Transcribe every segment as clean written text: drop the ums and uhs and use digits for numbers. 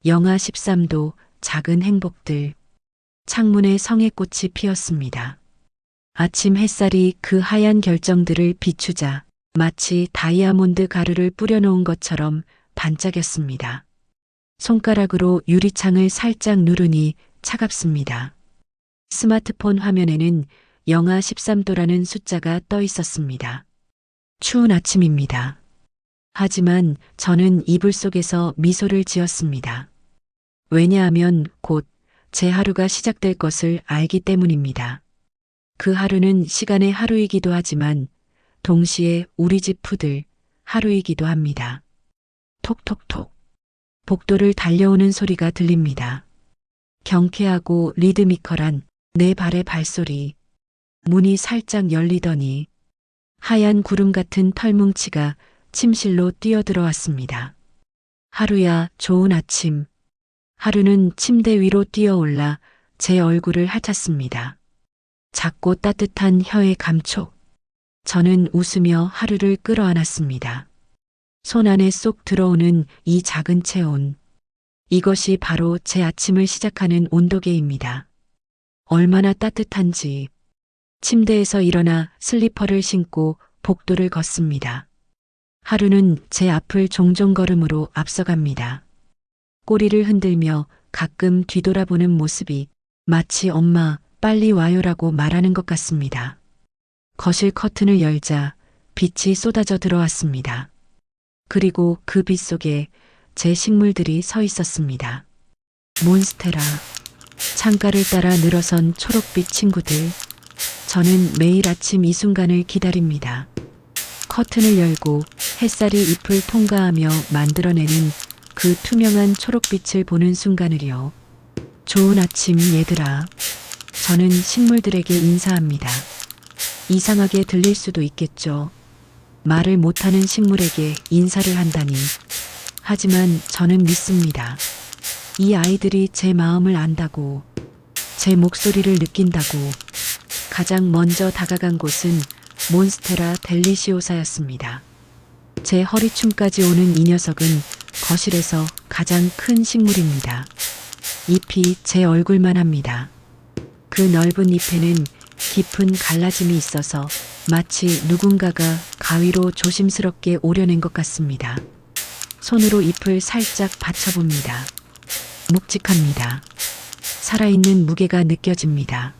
영하 13도, 작은 행복들. 창문에 성의꽃이 피었습니다. 아침 햇살이 그 하얀 결정들을 비추자 마치 다이아몬드 가루를 뿌려놓은 것처럼 반짝였습니다. 손가락으로 유리창을 살짝 누르니 차갑습니다. 스마트폰 화면에는 영하 13도라는 숫자가 떠 있었습니다. 추운 아침입니다. 하지만 저는 이불 속에서 미소를 지었습니다. 왜냐하면 곧 제 하루가 시작될 것을 알기 때문입니다. 그 하루는 시간의 하루이기도 하지만 동시에 우리 집 푸들 하루이기도 합니다. 톡톡톡. 복도를 달려오는 소리가 들립니다. 경쾌하고 리드미컬한 내 발의 발소리. 문이 살짝 열리더니 하얀 구름 같은 털뭉치가 침실로 뛰어들어왔습니다. 하루야, 좋은 아침. 하루는 침대 위로 뛰어올라 제 얼굴을 핥았습니다. 작고 따뜻한 혀의 감촉. 저는 웃으며 하루를 끌어안았습니다. 손 안에 쏙 들어오는 이 작은 체온. 이것이 바로 제 아침을 시작하는 온도계입니다. 얼마나 따뜻한지. 침대에서 일어나 슬리퍼를 신고 복도를 걷습니다. 하루는 제 앞을 종종 걸음으로 앞서갑니다. 꼬리를 흔들며 가끔 뒤돌아보는 모습이 마치 엄마 빨리 와요라고 말하는 것 같습니다. 거실 커튼을 열자 빛이 쏟아져 들어왔습니다. 그리고 그 빛 속에 제 식물들이 서 있었습니다. 몬스테라, 창가를 따라 늘어선 초록빛 친구들. 저는 매일 아침 이 순간을 기다립니다. 커튼을 열고 햇살이 잎을 통과하며 만들어내는 그 투명한 초록빛을 보는 순간을요. 좋은 아침 얘들아. 저는 식물들에게 인사합니다. 이상하게 들릴 수도 있겠죠. 말을 못하는 식물에게 인사를 한다니. 하지만 저는 믿습니다. 이 아이들이 제 마음을 안다고, 제 목소리를 느낀다고. 가장 먼저 다가간 곳은 몬스테라 델리시오사였습니다. 제 허리춤까지 오는 이 녀석은 거실에서 가장 큰 식물입니다. 잎이 제 얼굴만 합니다. 그 넓은 잎에는 깊은 갈라짐이 있어서 마치 누군가가 가위로 조심스럽게 오려낸 것 같습니다. 손으로 잎을 살짝 받쳐봅니다. 묵직합니다. 살아있는 무게가 느껴집니다.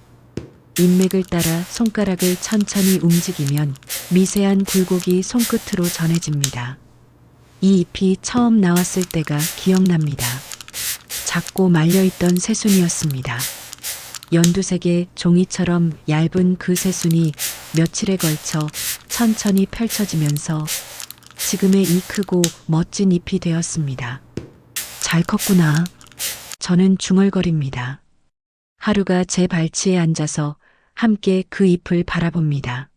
인맥을 따라 손가락을 천천히 움직이면 미세한 굴곡이 손끝으로 전해집니다. 이 잎이 처음 나왔을 때가 기억납니다. 작고 말려있던 새순이었습니다. 연두색의 종이처럼 얇은 그 새순이 며칠에 걸쳐 천천히 펼쳐지면서 지금의 이 크고 멋진 잎이 되었습니다. 잘 컸구나. 저는 중얼거립니다. 하루가 제 발치에 앉아서 함께 그 잎을 바라봅니다.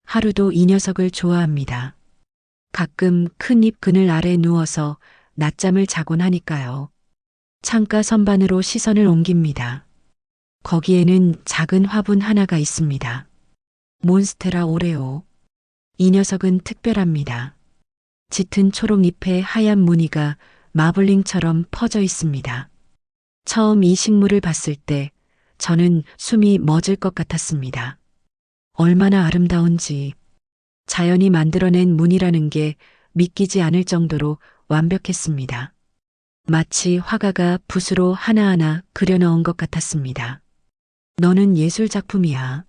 하루도 이 녀석을 좋아합니다. 가끔 큰 잎 그늘 아래 누워서 낮잠을 자곤 하니까요. 창가 선반으로 시선을 옮깁니다. 거기에는 작은 화분 하나가 있습니다. 몬스테라 오레오. 이 녀석은 특별합니다. 짙은 초록잎에 하얀 무늬가 마블링처럼 퍼져 있습니다. 처음 이 식물을 봤을 때 저는 숨이 멎을 것 같았습니다. 얼마나 아름다운지. 자연이 만들어낸 무늬라는 게 믿기지 않을 정도로 완벽했습니다. 마치 화가가 붓으로 하나하나 그려넣은 것 같았습니다. 너는 예술 작품이야.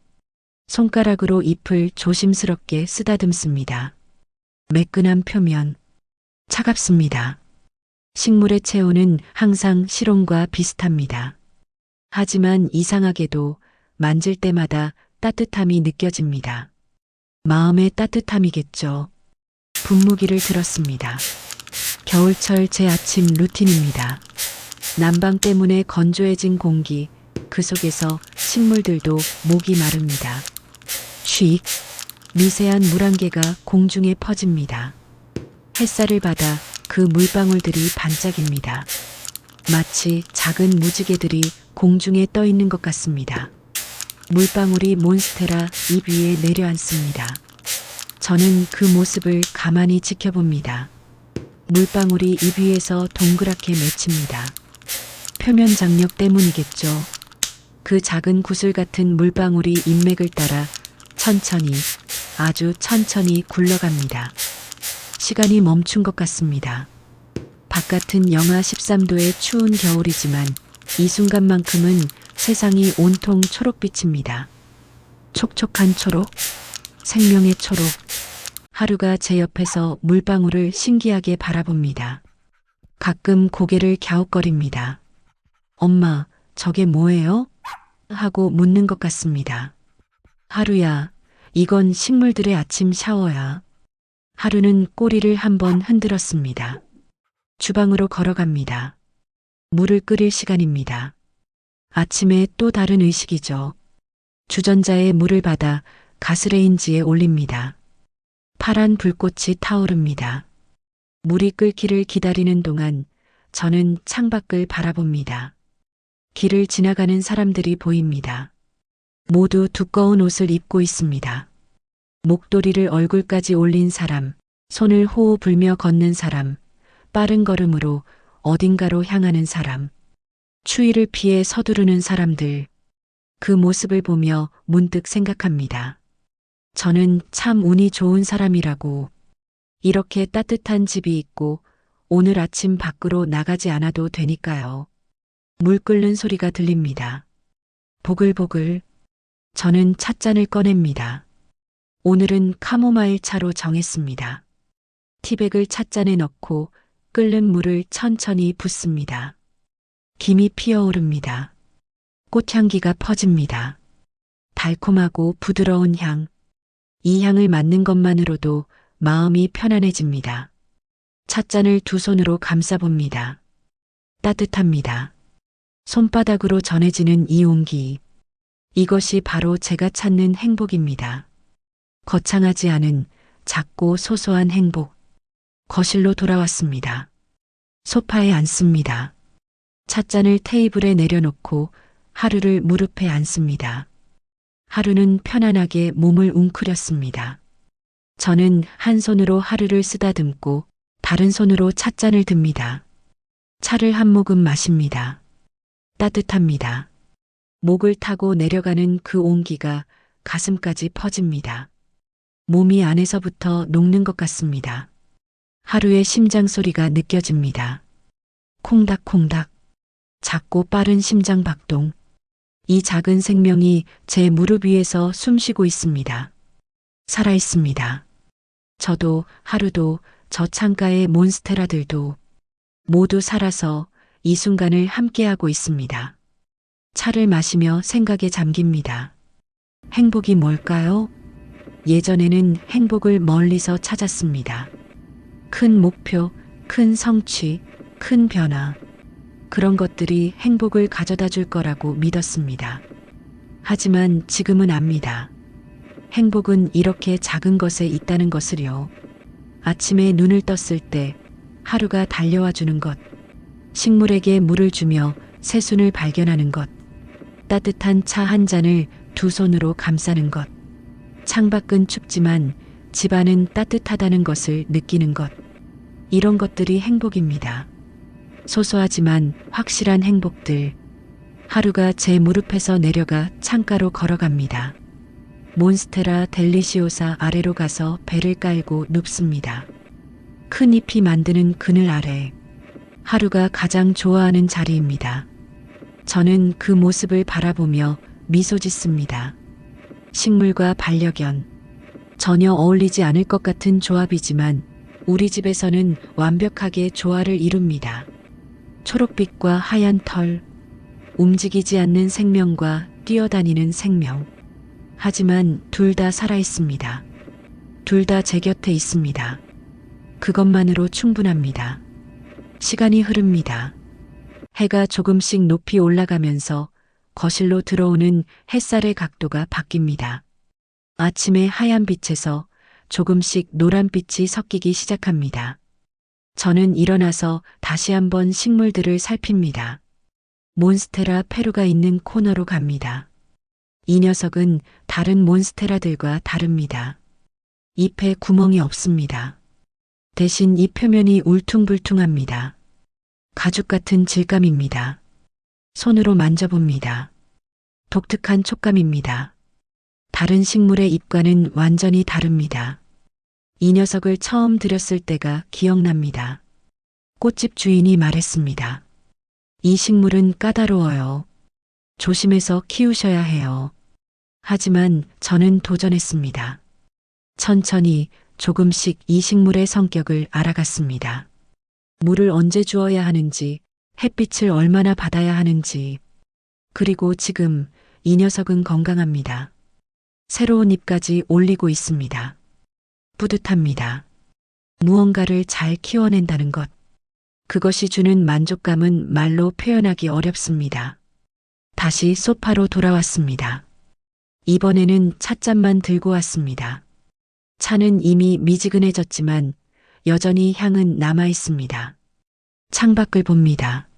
손가락으로 잎을 조심스럽게 쓰다듬습니다. 매끈한 표면. 차갑습니다. 식물의 체온은 항상 실온과 비슷합니다. 하지만 이상하게도 만질 때마다 따뜻함이 느껴집니다. 마음의 따뜻함이겠죠. 분무기를 들었습니다. 겨울철 제 아침 루틴입니다. 난방 때문에 건조해진 공기, 그 속에서 식물들도 목이 마릅니다. 쉭, 미세한 물안개가 공중에 퍼집니다. 햇살을 받아 그 물방울들이 반짝입니다. 마치 작은 무지개들이 공중에 떠 있는 것 같습니다. 물방울이 몬스테라 잎 위에 내려앉습니다. 저는 그 모습을 가만히 지켜봅니다. 물방울이 입 위에서 동그랗게 맺힙니다. 표면 장력 때문이겠죠. 그 작은 구슬 같은 물방울이 인맥을 따라 천천히, 아주 천천히 굴러갑니다. 시간이 멈춘 것 같습니다. 바깥은 영하 13도의 추운 겨울이지만 이 순간만큼은 세상이 온통 초록빛입니다. 촉촉한 초록, 생명의 초록. 하루가 제 옆에서 물방울을 신기하게 바라봅니다. 가끔 고개를 갸웃거립니다. 엄마, 저게 뭐예요? 하고 묻는 것 같습니다. 하루야, 이건 식물들의 아침 샤워야. 하루는 꼬리를 한번 흔들었습니다. 주방으로 걸어갑니다. 물을 끓일 시간입니다. 아침에 또 다른 의식이죠. 주전자에 물을 받아 가스레인지에 올립니다. 파란 불꽃이 타오릅니다. 물이 끓기를 기다리는 동안 저는 창밖을 바라봅니다. 길을 지나가는 사람들이 보입니다. 모두 두꺼운 옷을 입고 있습니다. 목도리를 얼굴까지 올린 사람, 손을 호호 불며 걷는 사람, 빠른 걸음으로 어딘가로 향하는 사람, 추위를 피해 서두르는 사람들. 그 모습을 보며 문득 생각합니다. 저는 참 운이 좋은 사람이라고. 이렇게 따뜻한 집이 있고 오늘 아침 밖으로 나가지 않아도 되니까요. 물 끓는 소리가 들립니다. 보글보글. 저는 찻잔을 꺼냅니다. 오늘은 카모마일 차로 정했습니다. 티백을 찻잔에 넣고 끓는 물을 천천히 붓습니다. 김이 피어오릅니다. 꽃향기가 퍼집니다. 달콤하고 부드러운 향. 이 향을 맡는 것만으로도 마음이 편안해집니다. 찻잔을 두 손으로 감싸봅니다. 따뜻합니다. 손바닥으로 전해지는 이 온기. 이것이 바로 제가 찾는 행복입니다. 거창하지 않은 작고 소소한 행복. 거실로 돌아왔습니다. 소파에 앉습니다. 찻잔을 테이블에 내려놓고 하루를 무릎에 앉습니다. 하루는 편안하게 몸을 웅크렸습니다. 저는 한 손으로 하루를 쓰다듬고 다른 손으로 찻잔을 듭니다. 차를 한 모금 마십니다. 따뜻합니다. 목을 타고 내려가는 그 온기가 가슴까지 퍼집니다. 몸이 안에서부터 녹는 것 같습니다. 하루의 심장 소리가 느껴집니다. 콩닥콩닥. 작고 빠른 심장 박동. 이 작은 생명이 제 무릎 위에서 숨쉬고 있습니다. 살아 있습니다. 저도, 하루도, 저 창가의 몬스테라들도 모두 살아서 이 순간을 함께하고 있습니다. 차를 마시며 생각에 잠깁니다. 행복이 뭘까요? 예전에는 행복을 멀리서 찾았습니다. 큰 목표, 큰 성취, 큰 변화. 그런 것들이 행복을 가져다 줄 거라고 믿었습니다. 하지만 지금은 압니다. 행복은 이렇게 작은 것에 있다는 것을요. 아침에 눈을 떴을 때 하루가 달려와 주는 것, 식물에게 물을 주며 새순을 발견하는 것, 따뜻한 차 한 잔을 두 손으로 감싸는 것, 창밖은 춥지만 집 안은 따뜻하다는 것을 느끼는 것, 이런 것들이 행복입니다. 소소하지만 확실한 행복들. 하루가 제 무릎에서 내려가 창가로 걸어갑니다. 몬스테라 델리시오사 아래로 가서 배를 깔고 눕습니다. 큰 잎이 만드는 그늘 아래. 하루가 가장 좋아하는 자리입니다. 저는 그 모습을 바라보며 미소 짓습니다. 식물과 반려견. 전혀 어울리지 않을 것 같은 조합이지만 우리 집에서는 완벽하게 조화를 이룹니다. 초록빛과 하얀 털, 움직이지 않는 생명과 뛰어다니는 생명. 하지만 둘 다 살아있습니다. 둘 다 제 곁에 있습니다. 그것만으로 충분합니다. 시간이 흐릅니다. 해가 조금씩 높이 올라가면서 거실로 들어오는 햇살의 각도가 바뀝니다. 아침의 하얀 빛에서 조금씩 노란빛이 섞이기 시작합니다. 저는 일어나서 다시 한번 식물들을 살핍니다. 몬스테라 페루가 있는 코너로 갑니다. 이 녀석은 다른 몬스테라들과 다릅니다. 잎에 구멍이 없습니다. 대신 이 표면이 울퉁불퉁합니다. 가죽 같은 질감입니다. 손으로 만져봅니다. 독특한 촉감입니다. 다른 식물의 잎과는 완전히 다릅니다. 이 녀석을 처음 들였을 때가 기억납니다. 꽃집 주인이 말했습니다. 이 식물은 까다로워요. 조심해서 키우셔야 해요. 하지만 저는 도전했습니다. 천천히 조금씩 이 식물의 성격을 알아갔습니다. 물을 언제 주어야 하는지, 햇빛을 얼마나 받아야 하는지, 그리고 지금 이 녀석은 건강합니다. 새로운 잎까지 올리고 있습니다. 뿌듯합니다. 무언가를 잘 키워낸다는 것. 그것이 주는 만족감은 말로 표현하기 어렵습니다. 다시 소파로 돌아왔습니다. 이번에는 찻잔만 들고 왔습니다. 차는 이미 미지근해졌지만 여전히 향은 남아 있습니다. 창밖을 봅니다.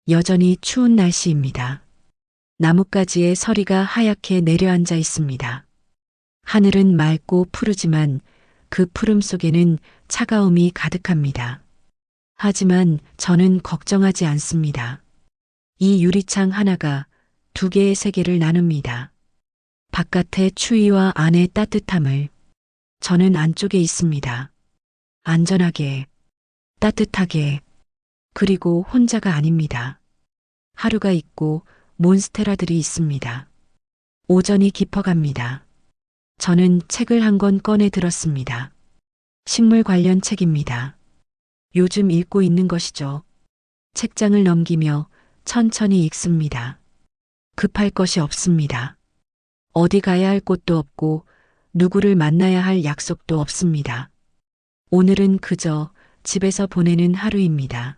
여전히 추운 날씨입니다. 나뭇가지에 서리가 하얗게 내려앉아 있습니다. 하늘은 맑고 푸르지만 그 푸름 속에는 차가움이 가득합니다. 하지만 저는 걱정하지 않습니다. 이 유리창 하나가 두 개의 세계를 나눕니다. 바깥의 추위와 안의 따뜻함을. 저는 안쪽에 있습니다. 안전하게, 따뜻하게, 그리고 혼자가 아닙니다. 하루가 있고 몬스테라들이 있습니다. 오전이 깊어갑니다. 저는 책을 한 권 꺼내 들었습니다. 식물 관련 책입니다. 요즘 읽고 있는 것이죠. 책장을 넘기며 천천히 읽습니다. 급할 것이 없습니다. 어디 가야 할 곳도 없고 누구를 만나야 할 약속도 없습니다. 오늘은 그저 집에서 보내는 하루입니다.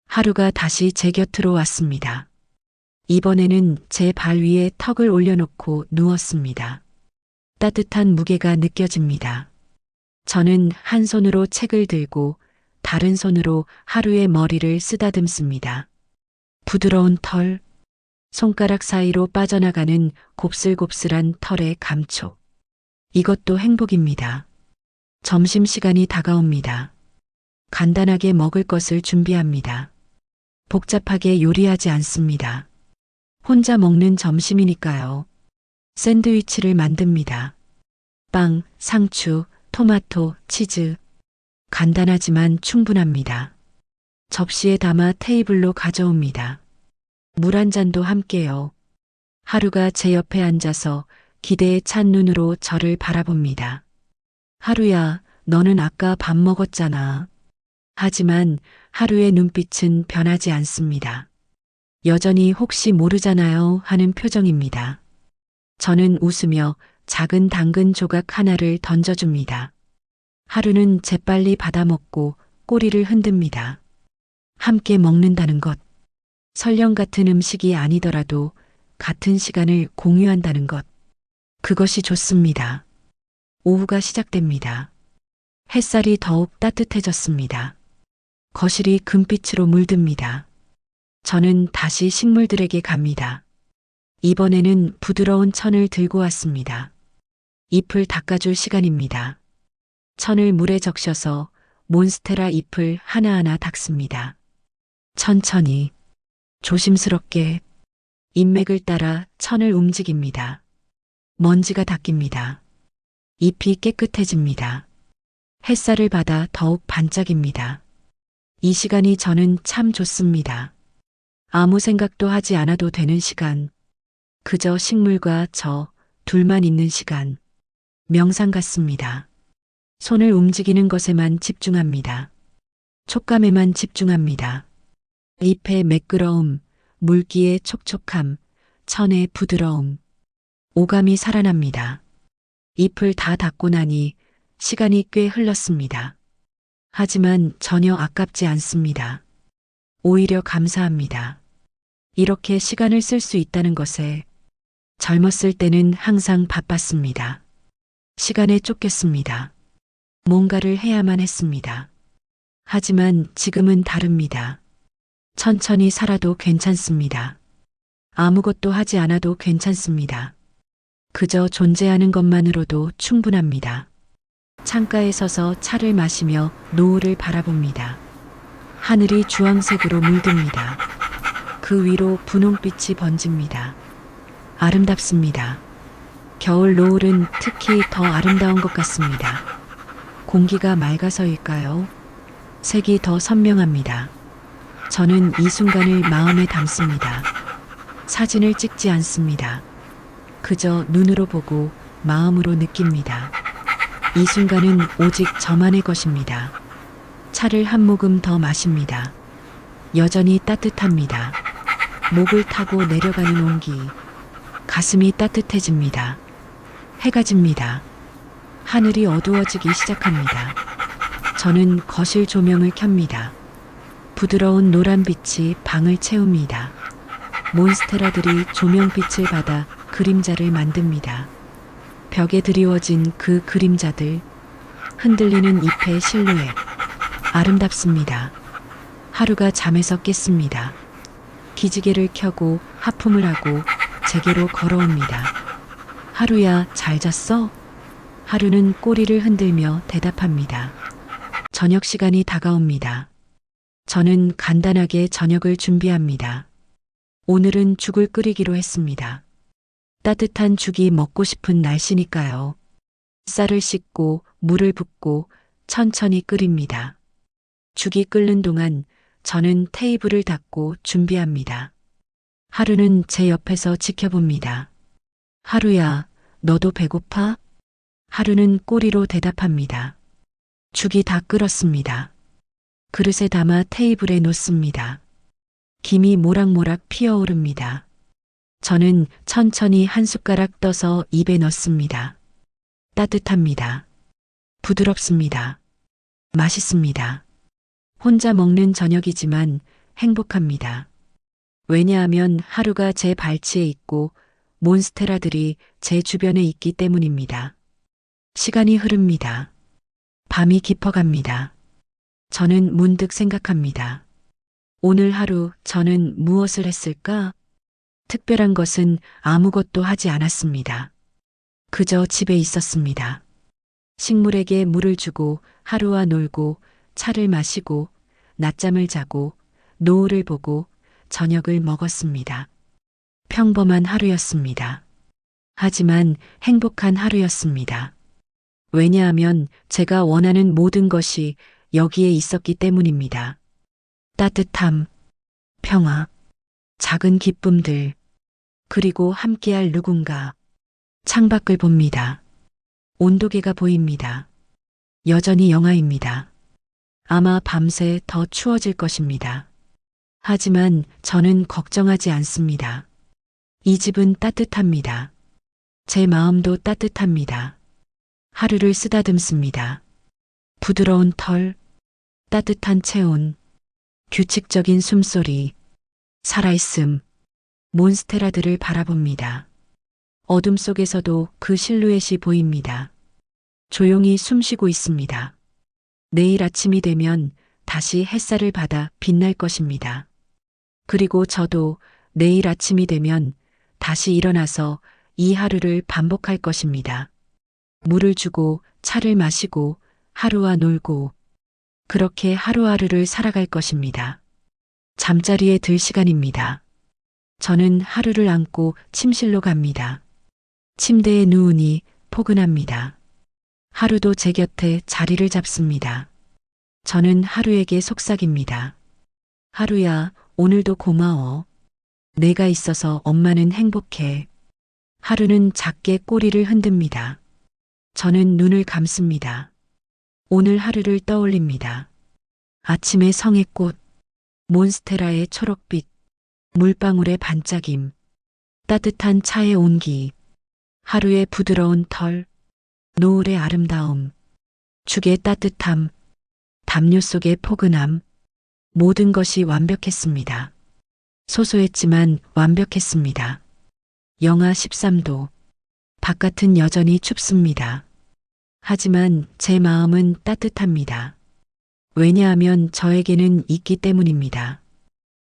하루가 다시 제 곁으로 왔습니다. 이번에는 제 발 위에 턱을 올려놓고 누웠습니다. 따뜻한 무게가 느껴집니다. 저는 한 손으로 책을 들고 다른 손으로 하루의 머리를 쓰다듬습니다. 부드러운 털, 손가락 사이로 빠져나가는 곱슬곱슬한 털의 감촉. 이것도 행복입니다. 점심시간이 다가옵니다. 간단하게 먹을 것을 준비합니다. 복잡하게 요리하지 않습니다. 혼자 먹는 점심이니까요. 샌드위치를 만듭니다. 빵, 상추, 토마토, 치즈. 간단하지만 충분합니다. 접시에 담아 테이블로 가져옵니다. 물 한 잔도 함께요. 하루가 제 옆에 앉아서 기대에 찬 눈으로 저를 바라봅니다. 하루야, 너는 아까 밥 먹었잖아. 하지만 하루의 눈빛은 변하지 않습니다. 여전히 혹시 모르잖아요 하는 표정입니다. 저는 웃으며 작은 당근 조각 하나를 던져줍니다. 하루는 재빨리 받아먹고 꼬리를 흔듭니다. 함께 먹는다는 것. 설령 같은 음식이 아니더라도 같은 시간을 공유한다는 것. 그것이 좋습니다. 오후가 시작됩니다. 햇살이 더욱 따뜻해졌습니다. 거실이 금빛으로 물듭니다. 저는 다시 식물들에게 갑니다. 이번에는 부드러운 천을 들고 왔습니다. 잎을 닦아줄 시간입니다. 천을 물에 적셔서 몬스테라 잎을 하나하나 닦습니다. 천천히, 조심스럽게 잎맥을 따라 천을 움직입니다. 먼지가 닦입니다. 잎이 깨끗해집니다. 햇살을 받아 더욱 반짝입니다. 이 시간이 저는 참 좋습니다. 아무 생각도 하지 않아도 되는 시간. 그저 식물과 저 둘만 있는 시간. 명상 같습니다. 손을 움직이는 것에만 집중합니다. 촉감에만 집중합니다. 잎의 매끄러움, 물기의 촉촉함, 천의 부드러움. 오감이 살아납니다. 잎을 다 닦고 나니 시간이 꽤 흘렀습니다. 하지만 전혀 아깝지 않습니다. 오히려 감사합니다. 이렇게 시간을 쓸 수 있다는 것에 젊었을 때는 항상 바빴습니다. 시간에 쫓겼습니다. 뭔가를 해야만 했습니다. 하지만 지금은 다릅니다. 천천히 살아도 괜찮습니다. 아무것도 하지 않아도 괜찮습니다. 그저 존재하는 것만으로도 충분합니다. 창가에 서서 차를 마시며 노을을 바라봅니다. 하늘이 주황색으로 물듭니다. 그 위로 분홍빛이 번집니다. 아름답습니다. 겨울 노을은 특히 더 아름다운 것 같습니다. 공기가 맑아서일까요? 색이 더 선명합니다. 저는 이 순간을 마음에 담습니다. 사진을 찍지 않습니다. 그저 눈으로 보고 마음으로 느낍니다. 이 순간은 오직 저만의 것입니다. 차를 한 모금 더 마십니다. 여전히 따뜻합니다. 목을 타고 내려가는 온기. 가슴이 따뜻해집니다. 해가 집니다. 하늘이 어두워지기 시작합니다. 저는 거실 조명을 켭니다. 부드러운 노란빛이 방을 채웁니다. 몬스테라들이 조명빛을 받아 그림자를 만듭니다. 벽에 드리워진 그 그림자들, 흔들리는 잎의 실루엣, 아름답습니다. 하루가 잠에서 깼습니다. 기지개를 켜고 하품을 하고 제게로 걸어옵니다. 하루야, 잘 잤어? 하루는 꼬리를 흔들며 대답합니다. 저녁 시간이 다가옵니다. 저는 간단하게 저녁을 준비합니다. 오늘은 죽을 끓이기로 했습니다. 따뜻한 죽이 먹고 싶은 날씨니까요. 쌀을 씻고 물을 붓고 천천히 끓입니다. 죽이 끓는 동안 저는 테이블을 닦고 준비합니다. 하루는 제 옆에서 지켜봅니다. 하루야, 너도 배고파? 하루는 꼬리로 대답합니다. 죽이 다 끓었습니다. 그릇에 담아 테이블에 놓습니다. 김이 모락모락 피어오릅니다. 저는 천천히 한 숟가락 떠서 입에 넣습니다. 따뜻합니다. 부드럽습니다. 맛있습니다. 혼자 먹는 저녁이지만 행복합니다. 왜냐하면 하루가 제 발치에 있고 몬스테라들이 제 주변에 있기 때문입니다. 시간이 흐릅니다. 밤이 깊어갑니다. 저는 문득 생각합니다. 오늘 하루 저는 무엇을 했을까? 특별한 것은 아무것도 하지 않았습니다. 그저 집에 있었습니다. 식물에게 물을 주고 하루와 놀고 차를 마시고 낮잠을 자고 노을을 보고 저녁을 먹었습니다. 평범한 하루였습니다. 하지만 행복한 하루였습니다. 왜냐하면 제가 원하는 모든 것이 여기에 있었기 때문입니다. 따뜻함, 평화, 작은 기쁨들, 그리고 함께할 누군가. 창밖을 봅니다. 온도계가 보입니다. 여전히 영하입니다. 아마 밤새 더 추워질 것입니다. 하지만 저는 걱정하지 않습니다. 이 집은 따뜻합니다. 제 마음도 따뜻합니다. 하루를 쓰다듬습니다. 부드러운 털, 따뜻한 체온, 규칙적인 숨소리, 살아있음, 몬스테라들을 바라봅니다. 어둠 속에서도 그 실루엣이 보입니다. 조용히 숨쉬고 있습니다. 내일 아침이 되면 다시 햇살을 받아 빛날 것입니다. 그리고 저도 내일 아침이 되면 다시 일어나서 이 하루를 반복할 것입니다. 물을 주고 차를 마시고 하루와 놀고 그렇게 하루하루를 살아갈 것입니다. 잠자리에 들 시간입니다. 저는 하루를 안고 침실로 갑니다. 침대에 누우니 포근합니다. 하루도 제 곁에 자리를 잡습니다. 저는 하루에게 속삭입니다. 하루야, 오늘도 고마워. 내가 있어서 엄마는 행복해. 하루는 작게 꼬리를 흔듭니다. 저는 눈을 감습니다. 오늘 하루를 떠올립니다. 아침의 성의 꽃, 몬스테라의 초록빛, 물방울의 반짝임, 따뜻한 차의 온기, 하루의 부드러운 털, 노을의 아름다움, 죽의 따뜻함, 담요 속의 포근함, 모든 것이 완벽했습니다. 소소했지만 완벽했습니다. 영하 13도. 바깥은 여전히 춥습니다. 하지만 제 마음은 따뜻합니다. 왜냐하면 저에게는 있기 때문입니다.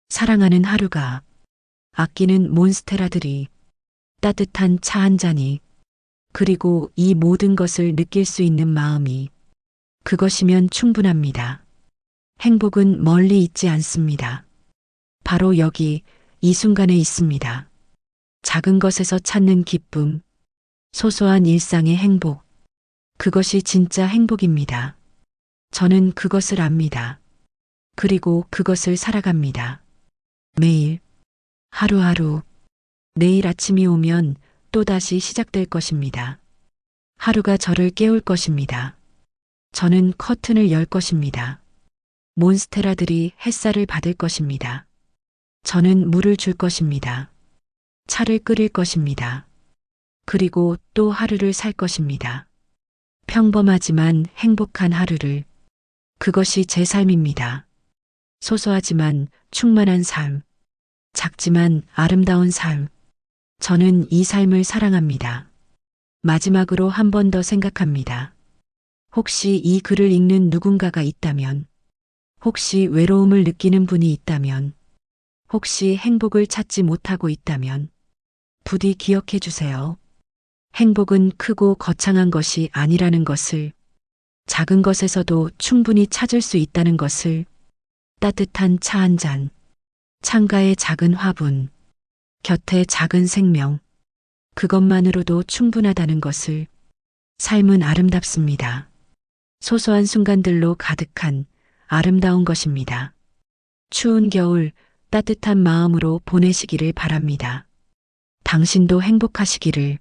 사랑하는 하루가, 아끼는 몬스테라들이, 따뜻한 차 한 잔이, 그리고 이 모든 것을 느낄 수 있는 마음이 그것이면 충분합니다. 행복은 멀리 있지 않습니다. 바로 여기, 이 순간에 있습니다. 작은 것에서 찾는 기쁨, 소소한 일상의 행복. 그것이 진짜 행복입니다. 저는 그것을 압니다. 그리고 그것을 살아갑니다. 매일, 하루하루, 내일 아침이 오면 또다시 시작될 것입니다. 하루가 저를 깨울 것입니다. 저는 커튼을 열 것입니다. 몬스테라들이 햇살을 받을 것입니다. 저는 물을 줄 것입니다. 차를 끓일 것입니다. 그리고 또 하루를 살 것입니다. 평범하지만 행복한 하루를. 그것이 제 삶입니다. 소소하지만 충만한 삶. 작지만 아름다운 삶. 저는 이 삶을 사랑합니다. 마지막으로 한 번 더 생각합니다. 혹시 이 글을 읽는 누군가가 있다면, 혹시 외로움을 느끼는 분이 있다면, 혹시 행복을 찾지 못하고 있다면, 부디 기억해 주세요. 행복은 크고 거창한 것이 아니라는 것을, 작은 것에서도 충분히 찾을 수 있다는 것을, 따뜻한 차 한 잔, 창가의 작은 화분, 곁에 작은 생명, 그것만으로도 충분하다는 것을. 삶은 아름답습니다. 소소한 순간들로 가득한 아름다운 것입니다. 추운 겨울 따뜻한 마음으로 보내시기를 바랍니다. 당신도 행복하시기를.